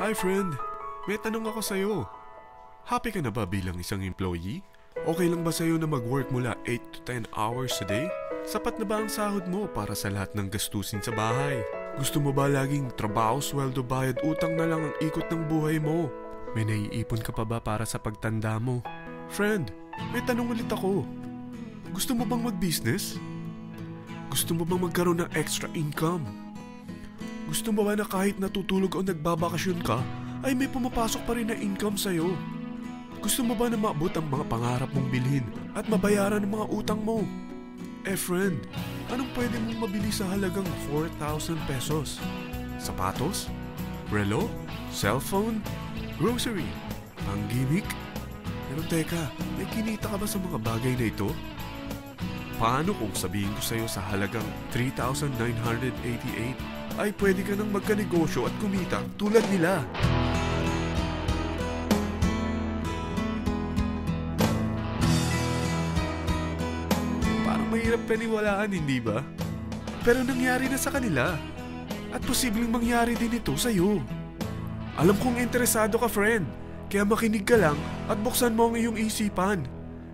Hi friend, may tanong ako sa'yo. Happy ka na ba bilang isang employee? Okay lang ba sa'yo na mag-work mula 8 to 10 hours a day? Sapat na ba ang sahod mo para sa lahat ng gastusin sa bahay? Gusto mo ba laging trabaho, sweldo, bayad, utang na lang ang ikot ng buhay mo? May naiipon ka pa ba para sa pagtanda mo? Friend, may tanong ulit ako. Gusto mo bang mag-business? Gusto mo bang magkaroon ng extra income? Gusto mo ba na kahit natutulog o nagbabakasyon ka, ay may pumapasok pa rin na income sa'yo? Gusto mo ba na maabot ang mga pangarap mong bilhin at mabayaran ang mga utang mo? Friend, anong pwede mong mabili sa halagang 4,000 pesos? Sapatos? Relo? Cellphone? Grocery? Pang-gimmick? Pero teka, may kinita ka ba sa mga bagay na ito? Paano kung sabihin ko sa'yo sa halagang 3,988 ay pwede ka nang magkanegosyo at kumita tulad nila? Parang mahirap paniwalaan, hindi ba? Pero nangyari na sa kanila. At posibleng mangyari din ito sa'yo. Alam kong interesado ka, friend. Kaya makinig ka lang at buksan mo ang iyong isipan.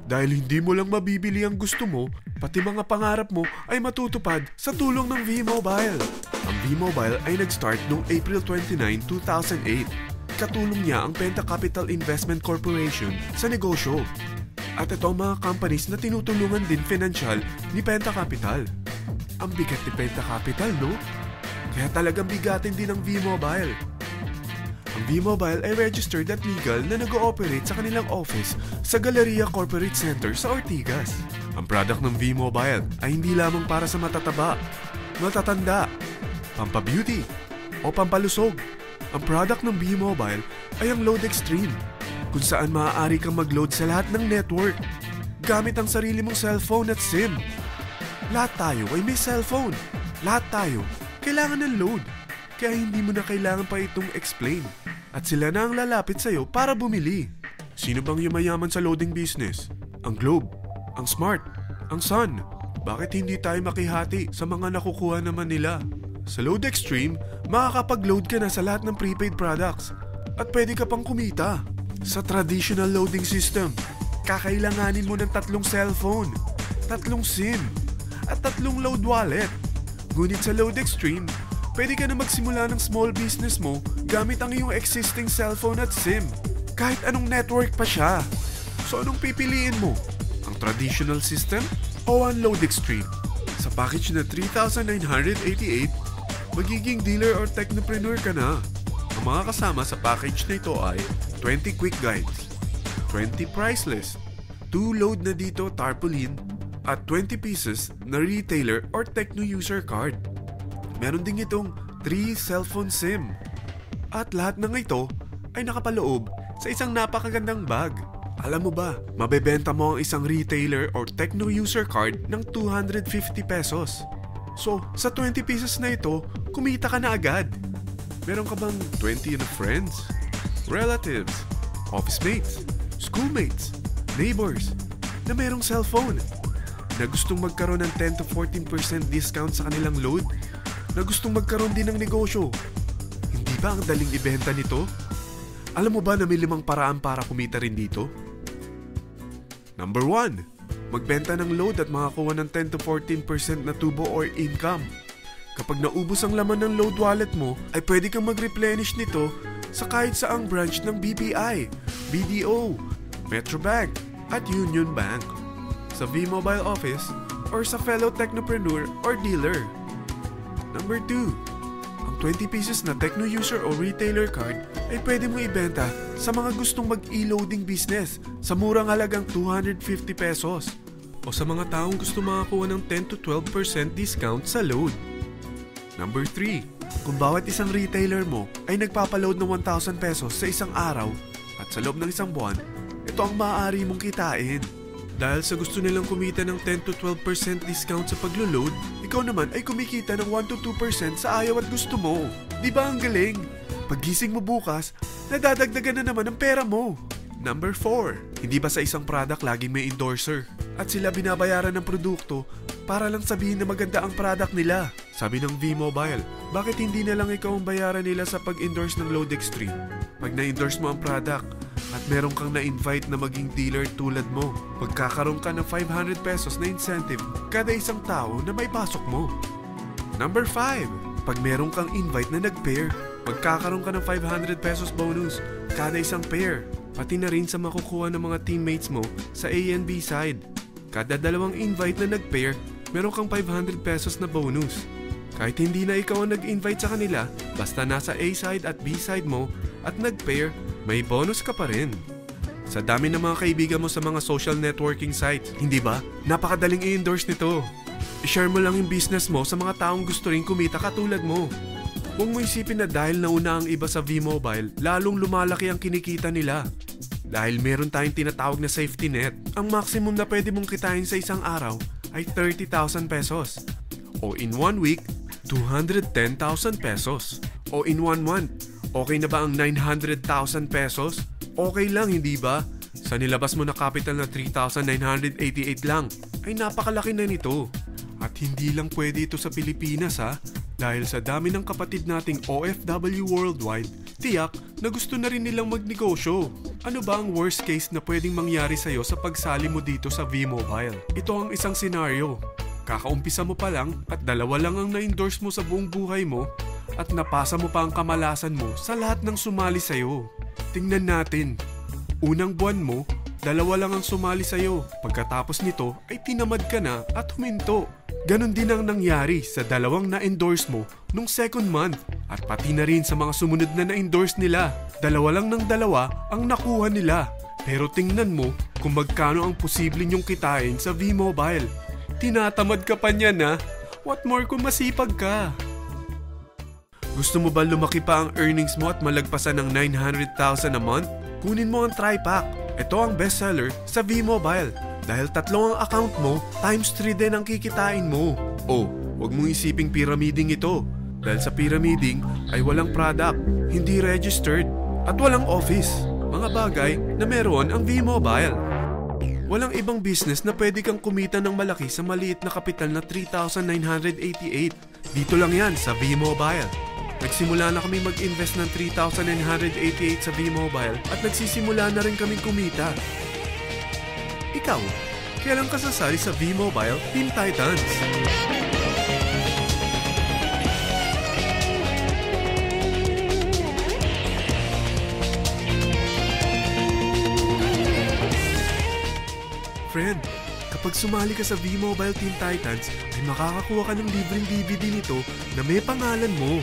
Dahil hindi mo lang mabibili ang gusto mo, pati mga pangarap mo ay matutupad sa tulong ng V-Mobile. Ang V-Mobile ay nag-start noong April 29, 2008. Katulong niya ang Penta Capital Investment Corporation sa negosyo. At ito ang mga companies na tinutulungan din financial ni Penta Capital. Ang bigat ni Penta Capital, no? Kaya talagang bigatin din ang V-Mobile. Ang V-Mobile ay registered at legal na nag-ooperate sa kanilang office sa Galleria Corporate Center sa Ortigas. Ang product ng V-Mobile ay hindi lamang para sa matataba, matatanda, pampabeauty, o pampalusog. Ang product ng V-Mobile ay ang Load Extreme, kung saan maaari kang mag-load sa lahat ng network gamit ang sarili mong cellphone at SIM. Lahat tayo ay may cellphone. Lahat tayo kailangan ng load. Kaya hindi mo na kailangan pa itong explain. At sila na ang lalapit sa'yo para bumili. Sino bang yumayaman sa loading business? Ang Globe, ang Smart, ang Sun. Bakit hindi tayo makihati sa mga nakukuha naman nila? Sa Load Extreme, makakapag-load ka na sa lahat ng prepaid products. At pwede ka pang kumita. Sa traditional loading system, kakailanganin mo ng 3 cellphone, 3 SIM, at 3 load wallet. Ngunit sa Load Extreme, pwede ka na magsimula ng small business mo gamit ang iyong existing cellphone at SIM. Kahit anong network pa siya. So anong pipiliin mo? Ang traditional system o ang Load Extreme? Sa package na 3,988, magiging dealer or technopreneur ka na. Ang mga kasama sa package na ito ay 20 quick guides, 20 price list, 2 load na dito tarpaulin, at 20 pieces na retailer or techno user card. Meron din itong 3 cellphone SIM. At lahat ng ito ay nakapaloob sa isang napakagandang bag. Alam mo ba, mabebenta mo ang isang retailer or techno user card ng 250 pesos. So, sa 20 pieces na ito, kumita ka na agad. Meron ka bang 20 na friends, relatives, office mates, schoolmates, neighbors na merong cellphone na gustong magkaroon ng 10 to 14% discount sa kanilang load? Na gustong magkaroon din ng negosyo? Hindi ba ang daling ibenta nito? Alam mo ba na may 5 paraan para kumita rin dito? Number 1, magbenta ng load at makakuha ng 10 to 14% na tubo or income. Kapag naubos ang laman ng load wallet mo, ay pwede kang mag-replenish nito sa kahit saang branch ng BPI, BDO, Metrobank, at Union Bank, sa V-Mobile office, or sa fellow technopreneur or dealer. Number 2, ang 20 pieces na techno user o retailer card ay pwede mo ibenta sa mga gustong mag-e-loading business sa murang halagang 250 pesos o sa mga taong gusto makakuha ng 10 to 12% discount sa load. Number 3, kung bawat isang retailer mo ay nagpapaload ng 1,000 pesos sa isang araw at sa loob ng isang buwan, ito ang maaari mong kitain. Dahil sa gusto nilang kumita ng 10 to 12% discount sa paglo-load, ikaw naman ay kumikita ng 1 to 2% sa ayaw at gusto mo. Di ba ang galing? Paggising mo bukas, nadadagdagan na naman ang pera mo. Number 4, hindi ba sa isang product laging may endorser? At sila binabayaran ng produkto para lang sabihin na maganda ang product nila. Sabi ng V-Mobile, bakit hindi na lang ikaw ang bayaran nila sa pag-endorse ng Load Extreme? Pag na-endorse mo ang product at meron kang na-invite na maging dealer tulad mo, magkakaroon ka ng 500 pesos na incentive kada isang tao na may pasok mo. Number 5, pag meron kang invite na nag-pair, magkakaroon ka ng 500 pesos bonus kada isang pair. Pati na rin sa makukuha ng mga teammates mo sa A and B side. Kada dalawang invite na nag-pair, meron kang 500 pesos na bonus. Kahit hindi na ikaw ang nag-invite sa kanila, basta nasa A side at B side mo at nag-pair, may bonus ka pa rin. Sa dami ng mga kaibigan mo sa mga social networking sites, hindi ba? Napakadaling i-endorse nito. I-share mo lang yung business mo sa mga taong gusto rin kumita katulad mo. Huwag mo isipin na dahil nauna ang iba sa V-Mobile, lalong lumalaki ang kinikita nila. Dahil meron tayong tinatawag na safety net, ang maximum na pwede mong kitain sa isang araw ay 30,000 pesos. O in 1 week, 210,000 pesos. O in 1 month, okay na ba ang 900,000 pesos? Okay lang, hindi ba? Sa nilabas mo na capital na 3,988 lang, ay napakalaki na nito. At hindi lang pwede ito sa Pilipinas ha, dahil sa dami ng kapatid nating OFW worldwide, tiyak na gusto na rin nilang magnegosyo. Ano ba ang worst case na pwedeng mangyari sa'yo sa pagsali mo dito sa V-Mobile? Ito ang isang senaryo. Kakaumpisa mo pa lang at dalawa lang ang na-endorse mo sa buong buhay mo at napasa mo pa ang kamalasan mo sa lahat ng sumali sa'yo. Tingnan natin. Unang buwan mo, dalawa lang ang sumali sa'yo. Pagkatapos nito ay tinamad ka na at huminto. Ganon din ang nangyari sa dalawang na-endorse mo nung second month at pati na rin sa mga sumunod na na-endorse nila. Dalawa lang ng dalawa ang nakuha nila. Pero tingnan mo kung magkano ang posible nyong kitain sa V-Mobile. Tinatamad ka pa niyan ha? What more kung masipag ka? Gusto mo ba lumaki pa ang earnings mo at malagpasan ng 900,000 a month? Kunin mo ang TriPack. Ito ang bestseller sa V-Mobile. Dahil 3 ang account mo, times 3 din ang kikitain mo. Oh, huwag mong isiping pyramiding ito. Dahil sa pyramiding ay walang product, hindi registered, at walang office. Mga bagay na meron ang V-Mobile. Walang ibang business na pwede kang kumita ng malaki sa maliit na kapital na 3,988. Dito lang yan sa V-Mobile. Nagsimula na kami mag-invest ng 3,988 sa V-Mobile at nagsisimula na rin kaming kumita. Ikaw, kailan ka sasali sa V-Mobile Team Titans? Friend, kapag sumali ka sa V-Mobile Team Titans, ay makakakuha ka ng libreng DVD nito na may pangalan mo.